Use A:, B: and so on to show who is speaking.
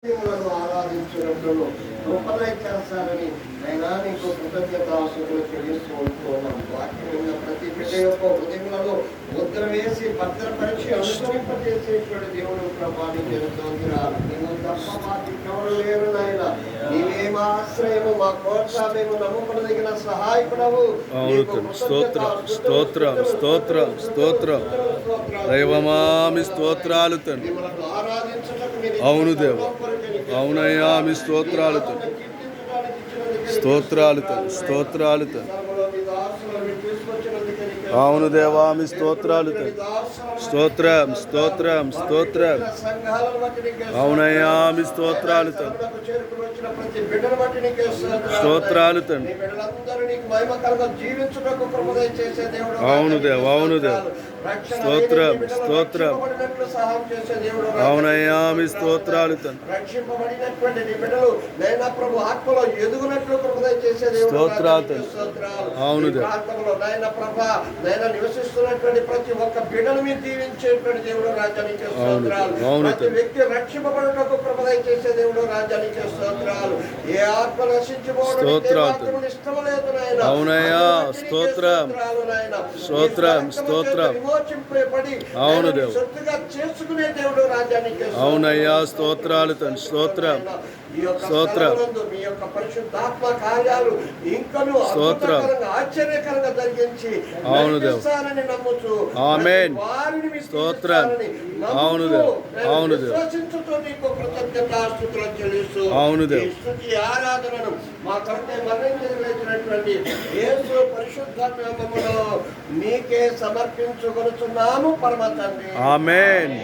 A: దేవులను ఆరాధించినట్లు కృపణై చేస్తారని అయినా నీకు కృతజ్ఞతాస్తుతులు చెల్లిస్తూ ఉంటున్నాం. వాక్యం విన్న ప్రతి బిడ్డ యొక్క హృదయములలో ముద్ర వేసి భద్రపరిచి అనుసరింపజేసేటువంటి దేవుడు ప్రభావి జరుగుతోందిరాలు. నీవు తప్ప మాకు ఎవరు లేరు నాయన. నీవే మా ఆశ్రయము, మా కోట, మేము నమ్ముకునదగిన సహాయకుడవు.
B: స్తోత్రం స్తోత్రం స్తోత్రం దైవమా మీ స్తోత్రాలు తండ్రి. అవును దేవ, అవునయ్యా మీ స్తోత్రాలు తండ్రి. స్తోత్రాలు తండ్రి, స్తోత్రాలు తండ్రి. అవును దేవా మీ స్తోత్రాలు తండ్రి. స్తోత్రం స్తోత్రం స్తోత్రం. అవునయ్యా మీ స్తోత్రాలు తండ్రి. స్తోత్రాలు తండ్రి. అవును దేవ, అవును దేవ. స్తోత్రం స్తోత్రం. అవునయ్యా మీ స్తోత్రాలు తండ్రి.
A: రక్షింపబడినటువంటి నీ బిడ్డలు నైనా ప్రభు ఆత్మలో ఎదుగునట్లు కృపదయ చేసే దేవుడు.
B: స్తోత్రాలు తండ్రి. అవును దేవ.
A: ప్రాంతంలో నైనా ప్రభా నైనా నివసిస్తున్నటువంటి ప్రతి ఒక్క బిడ్డను మీరు దీవించేటువంటి దేవుడు రాజ్యానికి స్తోత్రాలు. ప్రతి వ్యక్తి రక్షింపబడుటకు కృపదయ చేసే దేవుడు రాజ్యానికి స్తోత్రాలు. ఏ ఆత్మ నశించిపోవడం ఇష్టం లేదు నాయన.
B: అవునయ్యా స్తోత్రం స్తోత్రం స్తోత్రం. అవును దేవ.
A: చేసుకునే దేవుడు రాజ్యానికి.
B: అవునయ్యా స్తోత్రాలు తండ్రి. స్తోత్రం స్తోత్రం.
A: మీ యొక్క పరిశుద్ధాత్మ కార్యాలు ఇంకను ఆశ్చర్యకరంగా జరిగించి
B: అవును దేవ.
A: నమ్ముచు
B: ఆమేన్. స్తోత్రం. అవును దేవ, అవును దేవ.
A: నీకు కృతజ్ఞతాస్తుతులు చెల్లిస్తూ
B: అవును దేవ.
A: స్తుతి ఆరాధనను మా కొరకై మరణించినటువంటి యేసు పరిశుద్ధ నామములో మీకే సమర్పించుకొనుచున్నాము పరమ తండ్రి.
B: ఆమేన్.